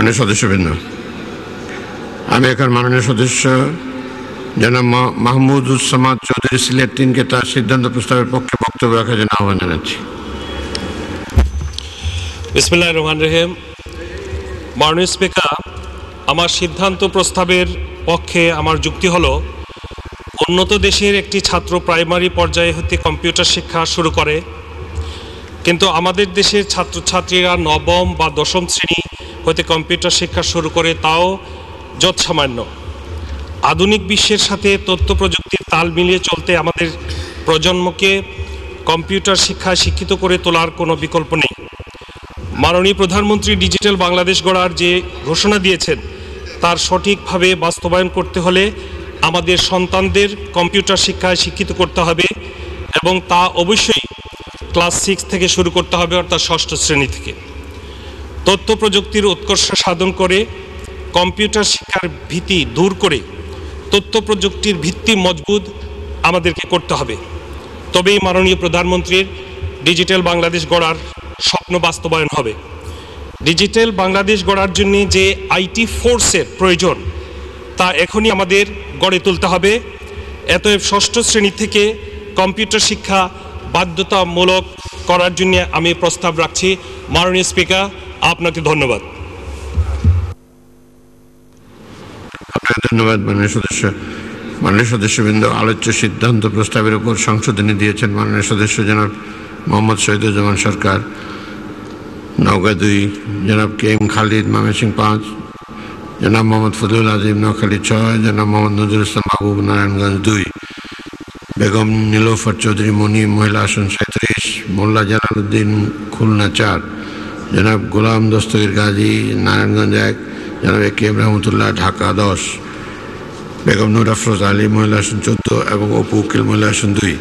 মাননীয় সদস্যবৃন্দ, আমি এখন মাননীয় সদস্য জনাব মাহমুদুজ্জামান চৌধুরী সিলেট 3কে তার সিদ্ধান্ত প্রস্তাবের পক্ষে বক্তব্য রাখার জন্য আহ্বান জানাচ্ছি। বিসমিল্লাহির রহমানির রহিম। মাননীয় স্পিকার, আমার সিদ্ধান্ত প্রস্তাবের পক্ষে আমার যুক্তি হলো, উন্নত দেশের একটি ছাত্র প্রাইমারি পর্যায়ে হতে কম্পিউটার শিক্ষা শুরু করে, কিন্তু আমাদের দেশের ছাত্রছাত্রীরা নবম বা দশম শ্রেণী হতে কম্পিউটার শিক্ষা শুরু করে, তাও যৎসামান্য। আধুনিক বিশ্বের সাথে তথ্য প্রযুক্তির তাল মিলিয়ে চলতে আমাদের প্রজন্মকে কম্পিউটার শিক্ষায় শিক্ষিত করে তোলার কোনো বিকল্প নেই। মাননীয় প্রধানমন্ত্রী ডিজিটাল বাংলাদেশ গড়ার যে ঘোষণা দিয়েছেন, তার সঠিকভাবে বাস্তবায়ন করতে হলে আমাদের সন্তানদের কম্পিউটার শিক্ষায় শিক্ষিত করতে হবে, এবং তা অবশ্যই ক্লাস 6 থেকে শুরু করতে হবে, অর্থাৎ 6ষ্ঠ শ্রেণী থেকে। তথ্য প্রযুক্তির উৎকর্ষ সাধন করে কম্পিউটার শিক্ষার ভীতি দূর করে তথ্য প্রযুক্তির ভিত্তি মজবুত আমাদেরকে করতে হবে। তবেই মাননীয় প্রধানমন্ত্রীর ডিজিটাল বাংলাদেশ গড়ার স্বপ্ন বাস্তবায়ন হবে। ডিজিটাল বাংলাদেশ গড়ার জন্য যে আইটি ফোর্সের প্রয়োজন, তা এখনই আমাদের গড়ে তুলতে হবে। অতএব 6ষ্ঠ শ্রেণী থেকে কম্পিউটার শিক্ষা বাধ্যতামূলক করার জন্য আমি প্রস্তাব রাখছি। মাননীয় স্পিকার, আপনাকে ধন্যবাদ। আপনাকে ধন্যবাদ মাননীয় সদস্যবৃন্দ। আলোচ্য সিদ্ধান্ত প্রস্তাবের উপর সংশোধনী দিয়েছেন মাননীয় সদস্য জনাব মোহাম্মদ শহীদুজ্জামান সরকার, নওগাঁ 2, জনাব KM খালিদ, ময়মনসিংহ 5, জনাব মোহাম্মদ ফজলুল আজিম, নোয়াখালী 6, জনাব মোহাম্মদ নজরুল ইসলাম মাহবুব, নারায়ণগঞ্জ 2, বেগম নীলোফার চৌধুরী মনি, মহিলা আসন 37, মোল্লা জালালউদ্দিন, খুলনা 4, জনাব গোলাম দস্তগীর গাজী, নারায়ণগঞ্জ 1, জনাব KM রহমতুল্লাহ, ঢাকা 10, বেগম নূর আফরোজ আলী, মহিলা আসন 14 এবং অপু উকিল, মহিলা আসন 2।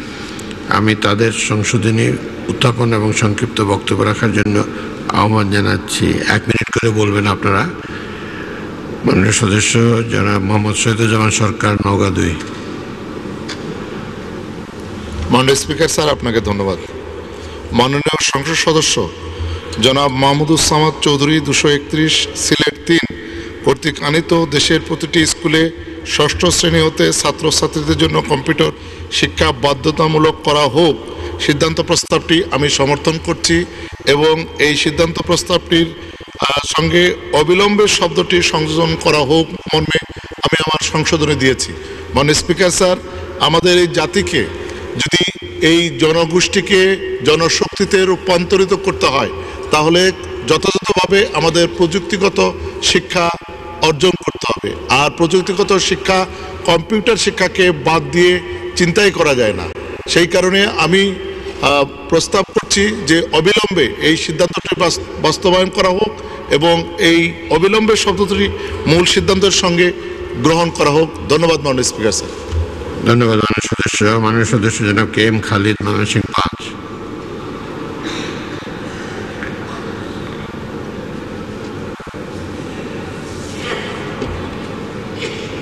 আমি তাদের সংশোধনী উত্থাপন এবং সংক্ষিপ্ত বক্তব্য রাখার জন্য আহ্বান জানাচ্ছি। 1 মিনিট করে বলবেন আপনারা। মাননীয় সদস্য জনাব মোহাম্মদ শহীদুজ্জামান সরকার, নওগাঁ 2। মাননীয় স্পিকার স্যার, আপনাকে ধন্যবাদ। মাননীয় সংসদ সদস্য জনাব মাহমুদুজ্জামান চৌধুরী 231 সিলেট 3 কর্তৃক আনিত দেশের প্রতিটি স্কুলে 6ষ্ঠ শ্রেণী হতে ছাত্রছাত্রীদের জন্য কম্পিউটার শিক্ষা বাধ্যতামূলক করা হোক সিদ্ধান্ত প্রস্তাবটি আমি সমর্থন করছি, এবং এই সিদ্ধান্ত প্রস্তাবটির সঙ্গে অবিলম্বে শব্দটি সংযোজন করা হোক মর্মে আমি আমার সংশোধনী দিয়েছি। মাননীয় স্পিকার স্যার, আমাদের এই জাতিকে যদি এই জনগোষ্ঠীকে জনশক্তিতে রূপান্তরিত করতে হয়, তাহলে যথাযথভাবে আমাদের প্রযুক্তিগত শিক্ষা অর্জন করতে হবে। আর প্রযুক্তিগত শিক্ষা কম্পিউটার শিক্ষাকে বাদ দিয়ে চিন্তাই করা যায় না। সেই কারণে আমি প্রস্তাব করছি যে অবিলম্বে এই সিদ্ধান্তটি বাস্তবায়ন করা হোক, এবং এই অবিলম্বে শব্দটি মূল সিদ্ধান্তের সঙ্গে গ্রহণ করা হোক। ধন্যবাদ মাননীয় স্পিকার স্যার। ধন্যবাদ মাননীয় সদস্য জনাব KM খালিদ, ময়মনসিংহ 5।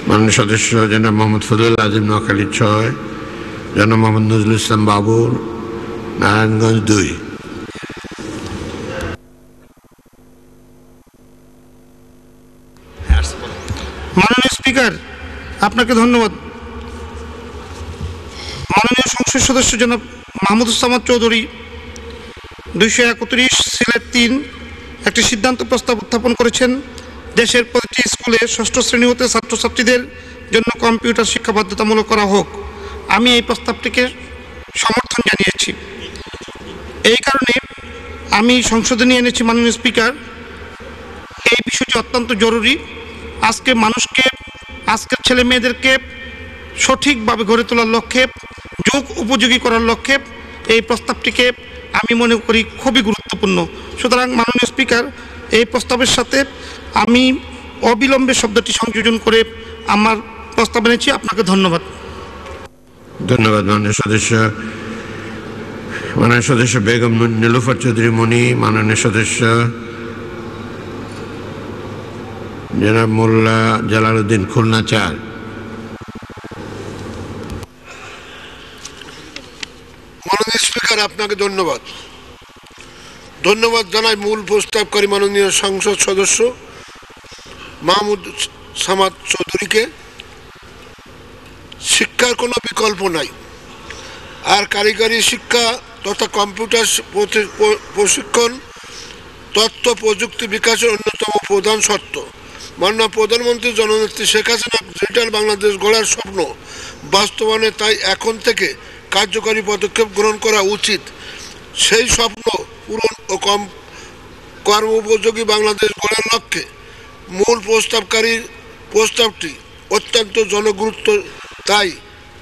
মাননীয় সদস্য জনাব মোহাম্মদ ফজলুল আজিম, নোয়াখালী 6, জনাব মোহাম্মদ নজরুল ইসলাম বাবুর, নারায়ণগঞ্জ 2। মাননীয় স্পিকার, আপনাকে ধন্যবাদ। মাননীয় সংসদ সদস্য জনাব মাহমুদুজ্জামান চৌধুরী 231 সিলেট 3 একটি সিদ্ধান্ত প্রস্তাব উত্থাপন করেছেন। দেশের প্রতিটি স্কুলে 6ষ্ঠ শ্রেণী হতে ছাত্রছাত্রীদের জন্য কম্পিউটার শিক্ষা বাধ্যতামূলক করা হোক। আমি এই প্রস্তাবটিকে সমর্থন জানিয়েছি। এই কারণে আমি সংশোধনী এনেছি। মাননীয় স্পিকার, এই বিষয়টি অত্যন্ত জরুরি। আজকের ছেলে মেয়েদেরকে সঠিকভাবে গড়ে তোলার লক্ষ্যে, যুগ উপযোগী করার লক্ষ্যে এই প্রস্তাবটিকে আমি মনে করি খুবই গুরুত্বপূর্ণ। সুতরাং মাননীয় স্পিকার, এই প্রস্তাবের সাথে আমি অবিলম্বে শব্দটি সংযোজন করে আমার প্রস্তাব এনেছি। আপনাকে ধন্যবাদ। ধন্যবাদ মাননীয় সদস্য বেগম নীলোফার চৌধুরী মনি, মাননীয় সদস্য জনাব মোল্লা জালালউদ্দিন, খুলনা 4। মাননীয় স্পিকার, আপনাকে ধন্যবাদ জানাই মূল প্রস্তাবকারী মাননীয় সংসদ সদস্য মাহমুদ সামাদ চৌধুরীকে। শিক্ষার কোনো বিকল্প নাই, আর কারিগরি শিক্ষা তথা কম্পিউটার প্রশিক্ষণ তথ্য প্রযুক্তি বিকাশের অন্যতম প্রধান শর্ত। মাননীয় প্রধানমন্ত্রী জননেত্রী শেখ হাসিনা ডিজিটাল বাংলাদেশ গড়ার স্বপ্ন বাস্তবায়নে তাই এখন থেকে কার্যকরী পদক্ষেপ গ্রহণ করা উচিত। সেই স্বপ্ন পূরণ ও কর্মোপযোগী বাংলাদেশ গড়ার লক্ষ্যে মূল প্রস্তাবটি অত্যন্ত জনগুরুত্ব। তাই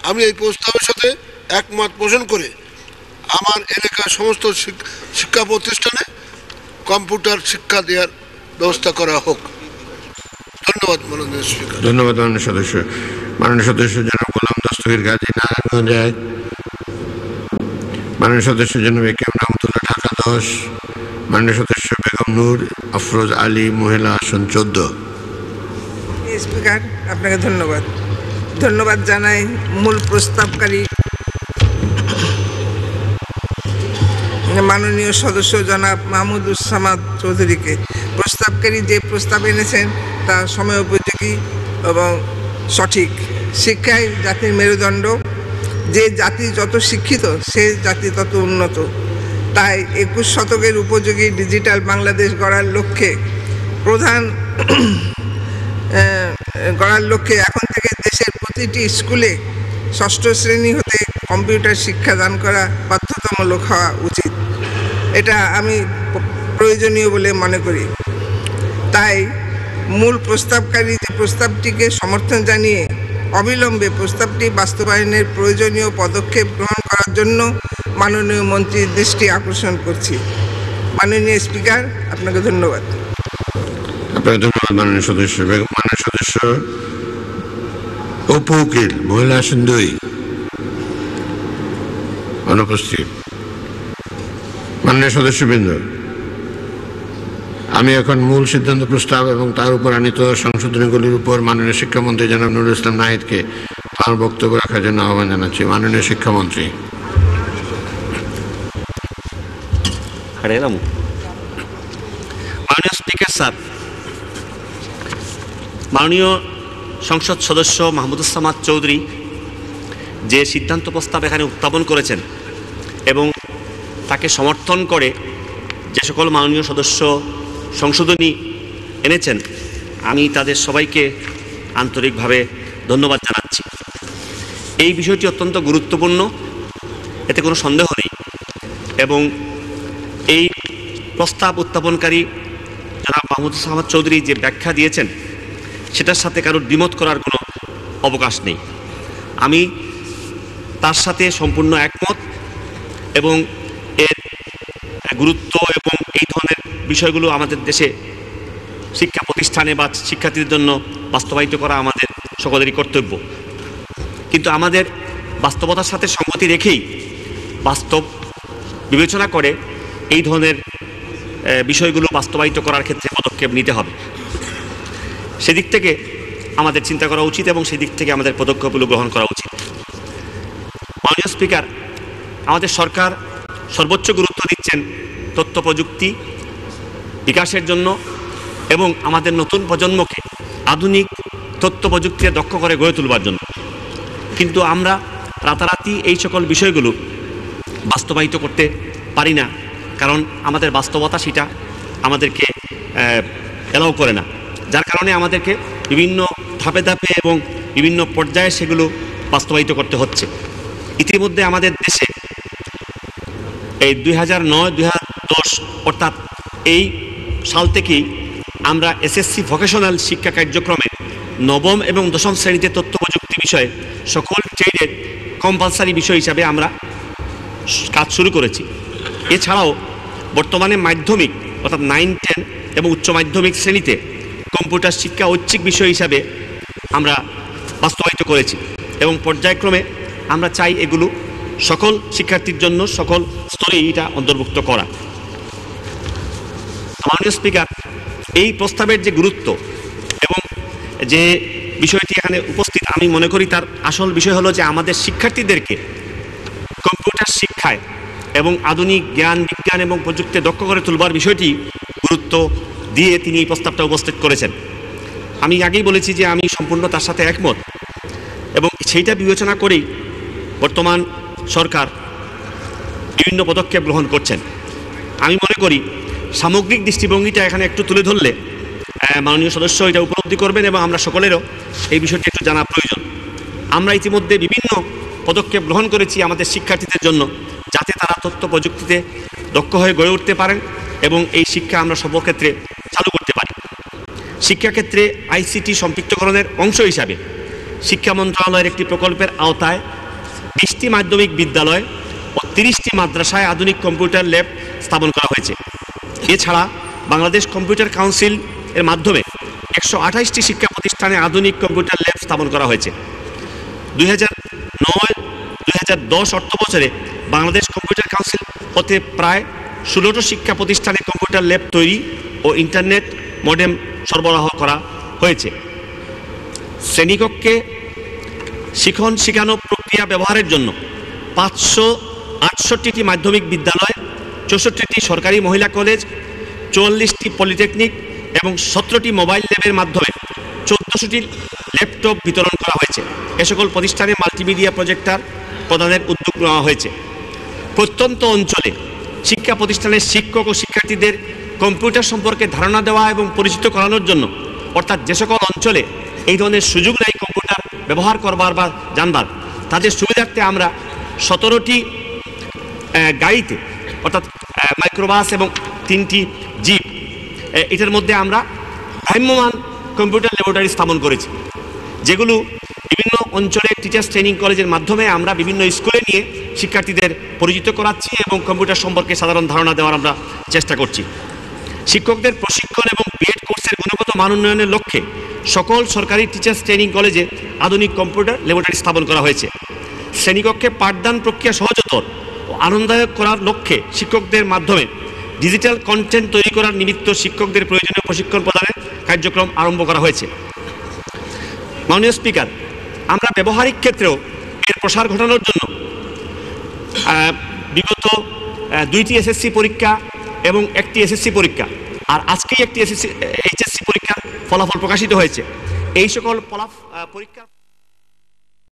আমি এই প্রস্তাবের সাথে একমত পোষণ করে আমার এলাকার সমস্ত শিক্ষা প্রতিষ্ঠানে কম্পিউটার শিক্ষা দেওয়ার ব্যবস্থা করা হোক। ধন্যবাদ মাননীয় স্পিকার। ধন্যবাদ মাননীয় সদস্য। মাননীয় সদস্য জনাব গোলাম দস্তগীর গাজী, নারায়ণগঞ্জ 1। মাননীয় সদস্য জনাব এ কে এম রহমতুল্লাহ, ঢাকা 10। মাননীয় সদস্য বেগম নূর আফরোজ আলী, মহিলা আসন 14। স্পিকার, আপনাকে ধন্যবাদ জানাই মূল প্রস্তাবকারী মাননীয় সদস্য জনাব মাহমুদুজ্জামান চৌধুরীকে। প্রস্তাবকারী যে প্রস্তাব এনেছেন তা সময়োপযোগী এবং সঠিক। শিক্ষাই জাতির মেরুদণ্ড, যে জাতি যত শিক্ষিত সে জাতি তত উন্নত। তাই 21 শতকের উপযোগী ডিজিটাল বাংলাদেশ গড়ার লক্ষ্যে এখন থেকে দেশের প্রতিটি স্কুলে 6ষ্ঠ শ্রেণী হতে কম্পিউটার শিক্ষা দান করা বাধ্যতামূলক হওয়া উচিত। এটা আমি প্রয়োজনীয় বলে মনে করি। তাই মূল প্রস্তাবকারী যে প্রস্তাবটিকে সমর্থন জানিয়ে অবিলম্বে প্রস্তাবটি বাস্তবায়নের প্রয়োজনীয় পদক্ষেপ গ্রহণ করার জন্য মাননীয় মন্ত্রীর দৃষ্টি আকর্ষণ করছি। মাননীয় স্পিকার, আপনাকে ধন্যবাদ। আপনাকে ধন্যবাদ মাননীয় সদস্য। মাননীয় সদস্য অপু উকিল, মহিলা আসন 2, অনুপস্থিত। মাননীয় সদস্যবৃন্দ, আমি এখন মূল সিদ্ধান্ত প্রস্তাব এবং তার উপর আনিত সংশোধনীগুলির উপর মাননীয় শিক্ষামন্ত্রী জনাব নুরুল ইসলাম নাহিদকে তাঁর বক্তব্য রাখার জন্য আহ্বান জানাচ্ছি। মাননীয় শিক্ষামন্ত্রী। মাননীয় স্পিকার স্যার, মাননীয় সংসদ সদস্য মাহমুদুজ্জামান চৌধুরী যে সিদ্ধান্ত প্রস্তাব এখানে উত্থাপন করেছেন এবং তাকে সমর্থন করে যে সকল মাননীয় সদস্য সংশোধনী এনেছেন, আমি তাদের সবাইকে আন্তরিকভাবে ধন্যবাদ জানাচ্ছি। এই বিষয়টি অত্যন্ত গুরুত্বপূর্ণ, এতে কোনো সন্দেহ নেই। এবং এই প্রস্তাব উত্থাপনকারী জনাব মাহমুদুজ্জামান চৌধুরী যে ব্যাখ্যা দিয়েছেন সেটার সাথে কারোর দ্বিমত করার কোনো অবকাশ নেই। আমি তার সাথে সম্পূর্ণ একমত এবং এর গুরুত্ব এবং এই ধরনের বিষয়গুলো আমাদের দেশে শিক্ষা প্রতিষ্ঠানে বা শিক্ষার্থীদের জন্য বাস্তবায়িত করা আমাদের সকলেরই কর্তব্য। কিন্তু আমাদের বাস্তবতার সাথে সঙ্গতি রেখেই বাস্তব বিবেচনা করে এই ধরনের বিষয়গুলো বাস্তবায়িত করার ক্ষেত্রে পদক্ষেপ নিতে হবে। সেদিক থেকে আমাদের চিন্তা করা উচিত এবং সেদিক থেকে আমাদের পদক্ষেপগুলো গ্রহণ করা উচিত। মাননীয় স্পিকার, আমাদের সরকার সর্বোচ্চ গুরুত্ব দিচ্ছেন তথ্য প্রযুক্তি বিকাশের জন্য এবং আমাদের নতুন প্রজন্মকে আধুনিক তথ্য প্রযুক্তিতে দক্ষ করে গড়ে তুলবার জন্য। কিন্তু আমরা রাতারাতি এই সকল বিষয়গুলো বাস্তবায়িত করতে পারি না, কারণ আমাদের বাস্তবতা সেটা আমাদেরকে এলাও করে না। যার কারণে আমাদেরকে বিভিন্ন ধাপে ধাপে এবং বিভিন্ন পর্যায়ে সেগুলো বাস্তবায়িত করতে হচ্ছে। ইতিমধ্যে আমাদের দেশে এই 2009-2010 অর্থাৎ এই সাল থেকেই আমরা এসএসসি ভোকেশনাল শিক্ষা কার্যক্রমে 9ম এবং 10ম শ্রেণীতে তথ্য প্রযুক্তি বিষয়ে সকল ট্রেডের কম্পালসারি বিষয় হিসাবে আমরা কাজ শুরু করেছি। এছাড়াও বর্তমানে মাধ্যমিক অর্থাৎ 9, 10 এবং উচ্চ মাধ্যমিক শ্রেণীতে কম্পিউটার শিক্ষা ঐচ্ছিক বিষয় হিসাবে আমরা বাস্তবায়িত করেছি এবং পর্যায়ক্রমে আমরা চাই এগুলো সকল শিক্ষার্থীর জন্য সকল স্তরেই এটা অন্তর্ভুক্ত করা। মাননীয় স্পিকার, এই প্রস্তাবের যে গুরুত্ব এবং যে বিষয়টি এখানে উপস্থিত, আমি মনে করি তার আসল বিষয় হলো যে আমাদের শিক্ষার্থীদেরকে কম্পিউটার শিক্ষায় এবং আধুনিক জ্ঞান বিজ্ঞান এবং প্রযুক্তিতে দক্ষ করে তুলবার বিষয়টি গুরুত্ব দিয়ে তিনি এই প্রস্তাবটা উপস্থিত করেছেন। আমি আগেই বলেছি যে আমি সম্পূর্ণ তার সাথে একমত, এবং সেইটা বিবেচনা করেই বর্তমান সরকার বিভিন্ন পদক্ষেপ গ্রহণ করছেন। আমি মনে করি সামগ্রিক দৃষ্টিভঙ্গিটা এখানে একটু তুলে ধরলে মাননীয় সদস্য এটা উপলব্ধি করবেন এবং আমরা সকলেরও এই বিষয়টি একটু জানা প্রয়োজন। আমরা ইতিমধ্যে বিভিন্ন পদক্ষেপ গ্রহণ করেছি আমাদের শিক্ষার্থীদের জন্য, যাতে তারা তথ্য প্রযুক্তিতে দক্ষ হয়ে গড়ে উঠতে পারেন এবং এই শিক্ষা আমরা সর্বক্ষেত্রে চালু করতে পারি। শিক্ষাক্ষেত্রে আইসিটি সম্পৃক্তকরণের অংশ হিসাবে শিক্ষা মন্ত্রণালয়ের একটি প্রকল্পের আওতায় 20টি মাধ্যমিক বিদ্যালয় ও 30টি মাদ্রাসায় আধুনিক কম্পিউটার ল্যাব স্থাপন করা হয়েছে। এছাড়া বাংলাদেশ কম্পিউটার কাউন্সিল এর মাধ্যমে 128টি শিক্ষা প্রতিষ্ঠানে আধুনিক কম্পিউটার ল্যাব স্থাপন করা হয়েছে। 2009-2010 অর্থ বছরে বাংলাদেশ কম্পিউটার কাউন্সিল হতে প্রায় 16টি শিক্ষা প্রতিষ্ঠানে কম্পিউটার ল্যাব তৈরি ও ইন্টারনেট মডেম সরবরাহ করা হয়েছে। শ্রেণীকক্ষে শিখন শিখানো প্রক্রিয়া ব্যবহারের জন্য 568টি মাধ্যমিক বিদ্যালয়, 64টি সরকারি মহিলা কলেজ, 44টি পলিটেকনিক এবং 17টি মোবাইল ল্যাবের মাধ্যমে 1400টি ল্যাপটপ বিতরণ করা হয়েছে। এ সকল প্রতিষ্ঠানে মাল্টিমিডিয়া প্রজেক্টর প্রদানের উদ্যোগ নেওয়া হয়েছে। প্রত্যন্ত অঞ্চলে শিক্ষা প্রতিষ্ঠানের শিক্ষক ও শিক্ষার্থীদের কম্পিউটার সম্পর্কে ধারণা দেওয়া এবং পরিচিত করানোর জন্য, অর্থাৎ যে সকল অঞ্চলে এই ধরনের সুযোগ নেই কম্পিউটার ব্যবহার করবার বা জানবার, তাদের সুবিধার্থে আমরা 17টি গাড়িতে, অর্থাৎ মাইক্রোবাস এবং 3টি জিপ, এটার মধ্যে আমরা ভ্রাম্যমান কম্পিউটার ল্যাবরেটরি স্থাপন করেছি, যেগুলো বিভিন্ন অঞ্চলের টিচার্স ট্রেনিং কলেজের মাধ্যমে আমরা বিভিন্ন স্কুলে নিয়ে শিক্ষার্থীদের পরিচিত করাচ্ছি এবং কম্পিউটার সম্পর্কে সাধারণ ধারণা দেওয়ার আমরা চেষ্টা করছি। শিক্ষকদের প্রশিক্ষণ এবং বিএড কোর্সের গুণগত মান উন্নয়নের লক্ষ্যে সকল সরকারি টিচার্স ট্রেনিং কলেজে আধুনিক কম্পিউটার ল্যাবরেটরি স্থাপন করা হয়েছে। শ্রেণীকক্ষে পাঠদান প্রক্রিয়া সহজতর ও আনন্দদায়ক করার লক্ষ্যে শিক্ষকদের মাধ্যমে ডিজিটাল কন্টেন্ট তৈরি করার নিমিত্ত শিক্ষকদের প্রয়োজনীয় প্রশিক্ষণ প্রদানের কার্যক্রম আরম্ভ করা হয়েছে। মাননীয় স্পিকার, আমরা ব্যবহারিক ক্ষেত্রেও এর প্রসার ঘটানোর জন্য বিগত 2টি এসএসসি পরীক্ষা এবং 1টি এসএসসি পরীক্ষা, আর আজকেই একটি এইচএসসি পরীক্ষার ফলাফল প্রকাশিত হয়েছে। এই সকল পরীক্ষার